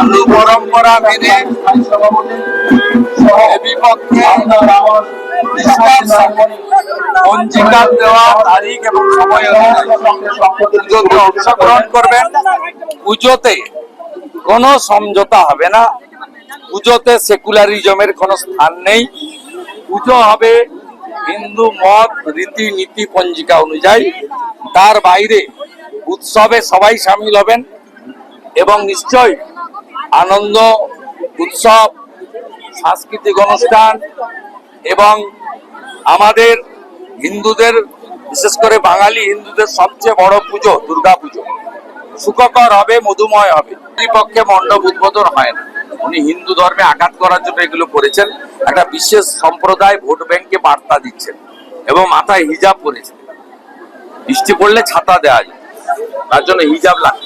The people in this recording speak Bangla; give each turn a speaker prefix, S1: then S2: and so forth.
S1: হিন্দু পরম্পরা মেনে বিপক্ষে পঞ্জিকা দেওয়া তারিখ এবং সময় পুজোতে অংশগ্রহণ করবেন। পুজোতে কোনো সমঝোতা হবে না, পুজোতে সেকুলারিজমের কোনো স্থান নেই। পুজো হবে হিন্দু মত রীতি নীতি পঞ্জিকা অনুযায়ী। তার বাইরে উৎসবে সবাই সামিল হবেন এবং নিশ্চয়ই আনন্দ উৎসব, সাংস্কৃতিক অনুষ্ঠান এবং আমাদের হিন্দুদের, বিশেষ করে বাঙালি হিন্দুদের সবচেয়ে বড় পুজো দুর্গা পুজো সুখকর হবে, মধুময় হবে। পক্ষে মণ্ডপ উদ্বোধন হয় না, উনি হিন্দু ধর্মে আঘাত করার জন্য এগুলো করেছেন। একটা বিশেষ সম্প্রদায় ভোট ব্যাংকে বার্তা দিচ্ছেন এবং মাথায় হিজাব পরেছেন। বৃষ্টি পড়লে ছাতা দেওয়া যায়, তার জন্য হিজাব লাগে।